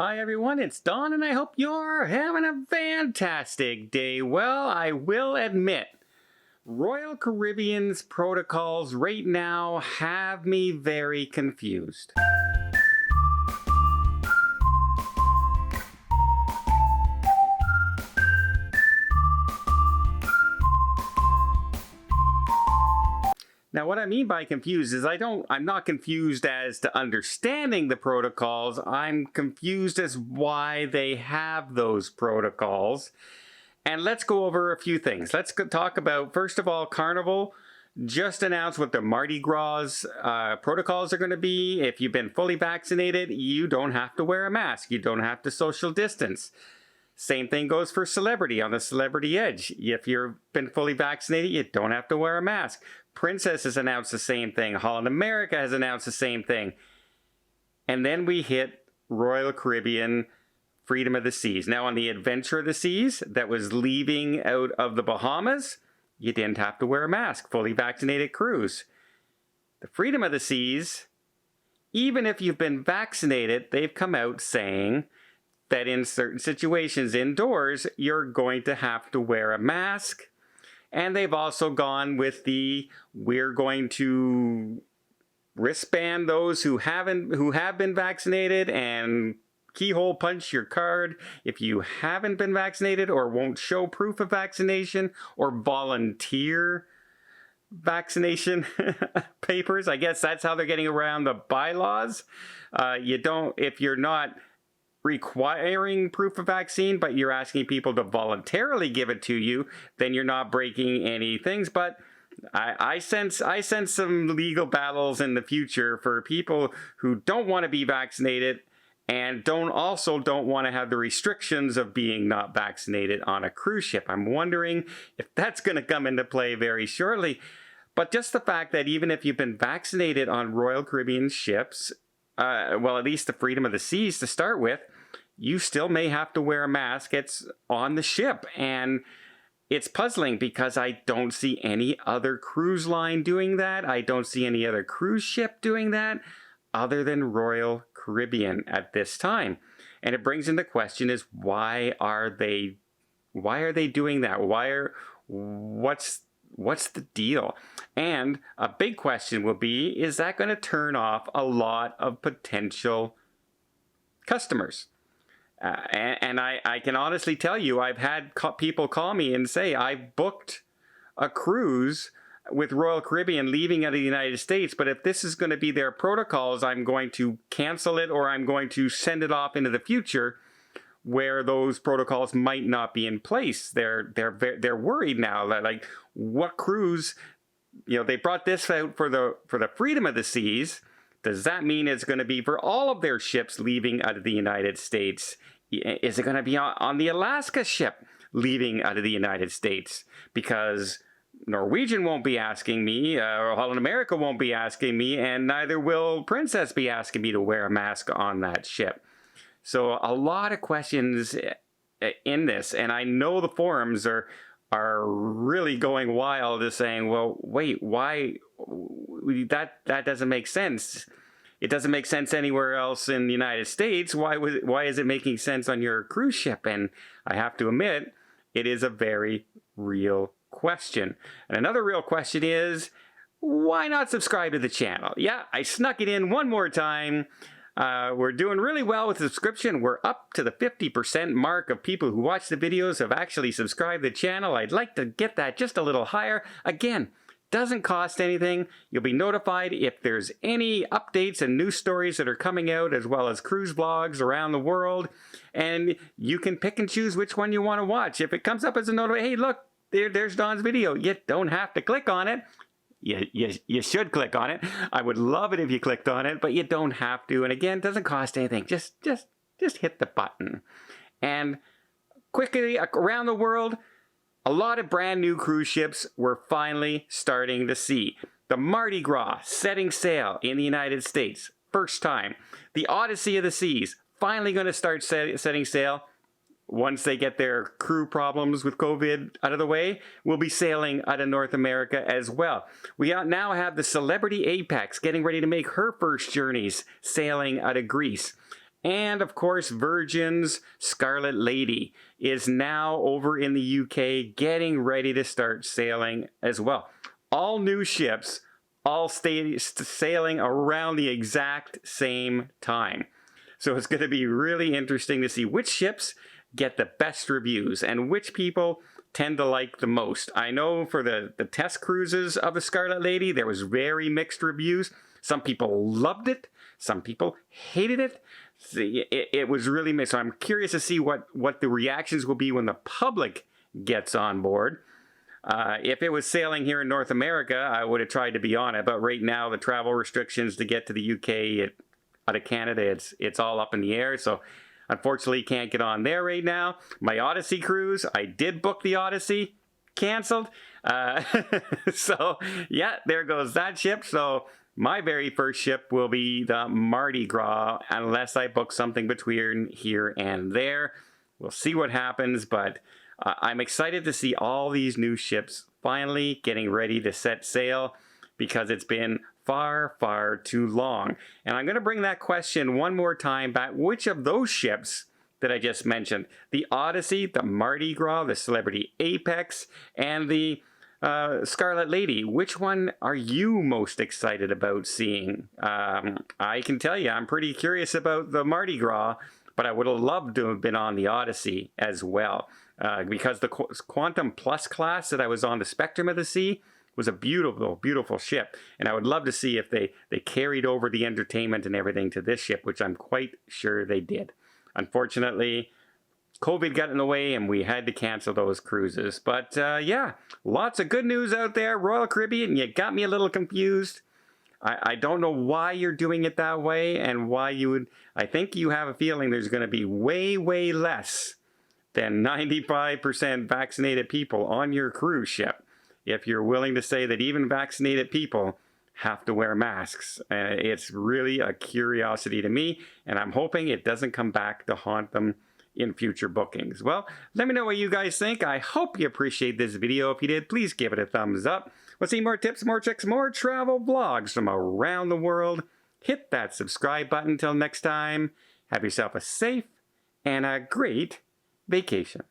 Hi everyone, it's Don and I hope you're having a fantastic day. Well, I will admit, Royal Caribbean's protocols right now have me very confused. Now, what I mean by confused is I'm not confused as to understanding the protocols. I'm confused as why they have those protocols. And let's go over a few things. Let's talk about, first of all, Carnival just announced what the Mardi Gras protocols are going to be. If you've been fully vaccinated, you don't have to wear a mask. You don't have to social distance. Same thing goes for Celebrity on the Celebrity Edge. If you've been fully vaccinated, you don't have to wear a mask. Princess has announced the same thing. Holland America has announced the same thing. And then we hit Royal Caribbean Freedom of the Seas. Now on the Adventure of the Seas that was leaving out of the Bahamas, you didn't have to wear a mask. Fully vaccinated cruise. The Freedom of the Seas, even if you've been vaccinated, they've come out saying that in certain situations indoors, you're going to have to wear a mask. And they've also gone with we're going to wristband those who have been vaccinated and keyhole punch your card if you haven't been vaccinated or won't show proof of vaccination or volunteer vaccination papers. I guess that's how they're getting around the bylaws. If you're not requiring proof of vaccine, but you're asking people to voluntarily give it to you, then you're not breaking any things. But I sense some legal battles in the future for people who don't want to be vaccinated and don't want to have the restrictions of being not vaccinated on a cruise ship. I'm wondering if that's going to come into play very shortly. But just the fact that even if you've been vaccinated on Royal Caribbean ships, well, at least the Freedom of the Seas to start with, you still may have to wear a mask. It's on the ship. And it's puzzling because I don't see any other cruise line doing that. I don't see any other cruise ship doing that other than Royal Caribbean at this time. And it brings into question is why are they doing that? What's the deal? And a big question will be, is that going to turn off a lot of potential customers? And I can honestly tell you, I've had people call me and say, I've booked a cruise with Royal Caribbean leaving out of the United States, but if this is going to be their protocols, I'm going to cancel it or I'm going to send it off into the future where those protocols might not be in place. They're worried now that, like, what cruise, they brought this out for the Freedom of the Seas. Does that mean it's going to be for all of their ships leaving out of the United States? Is it going to be on the Alaska ship leaving out of the United States? Because Norwegian won't be asking me, or Holland America won't be asking me, and neither will Princess be asking me to wear a mask on that ship. So a lot of questions in this, and I know the forums are really going wild, is saying, well, wait, why that doesn't make sense. It doesn't make sense anywhere else in the United States. Why is it making sense on your cruise ship? And I have to admit, it is a very real question. And another real question is, why not subscribe to the channel? Yeah, I snuck it in one more time. We're doing really well with the subscription. We're up to the 50% mark of people who watch the videos have actually subscribed to the channel. I'd like to get that just a little higher. Again, doesn't cost anything. You'll be notified if there's any updates and news stories that are coming out, as well as cruise blogs around the world. And you can pick and choose which one you want to watch. If it comes up as a notification, hey, look, there's Don's video. You don't have to click on it. You should click on it. I would love it if you clicked on it, but you don't have to. And again, it doesn't cost anything. Just hit the button. And quickly around the world, a lot of brand new cruise ships we're finally starting to see. The Mardi Gras setting sail in the United States, first time. The Odyssey of the Seas, finally going to start setting sail. Once they get their crew problems with COVID out of the way, we'll be sailing out of North America as well. We now have the Celebrity Apex getting ready to make her first journeys sailing out of Greece. And of course, Virgin's Scarlet Lady is now over in the UK getting ready to start sailing as well. All new ships, all sailing around the exact same time. So it's going to be really interesting to see which ships get the best reviews and which people tend to like the most. I know for the test cruises of the Scarlet Lady, there was very mixed reviews. Some people loved it. Some people hated it. It was really mixed. So I'm curious to see what the reactions will be when the public gets on board. If it was sailing here in North America, I would have tried to be on it. But right now, the travel restrictions to get to the UK out of Canada, it's all up in the air. So unfortunately, can't get on there right now. My Odyssey cruise, I did book the Odyssey, canceled. So yeah, there goes that ship. So my very first ship will be the Mardi Gras, unless I book something between here and there. We'll see what happens, but I'm excited to see all these new ships finally getting ready to set sail, because it's been far, far too long. And I'm going to bring that question one more time back. Which of those ships that I just mentioned, the Odyssey, the Mardi Gras, the Celebrity Apex, and the Scarlet Lady, which one are you most excited about seeing? I can tell you, I'm pretty curious about the Mardi Gras, but I would have loved to have been on the Odyssey as well, because the Quantum Plus class that I was on, the Spectrum of the Sea, was a beautiful, beautiful ship. And I would love to see if they carried over the entertainment and everything to this ship, which I'm quite sure they did. Unfortunately, COVID got in the way and we had to cancel those cruises. But yeah, lots of good news out there. Royal Caribbean, you got me a little confused. I don't know why you're doing it that way and why you would. I think you have a feeling there's going to be way, way less than 95% vaccinated people on your cruise ship, if you're willing to say that even vaccinated people have to wear masks. It's really a curiosity to me, and I'm hoping it doesn't come back to haunt them in future bookings. Well, let me know what you guys think. I hope you appreciate this video. If you did, please give it a thumbs up. We'll see more tips, more tricks, more travel vlogs from around the world. Hit that subscribe button. Till next time, have yourself a safe and a great vacation.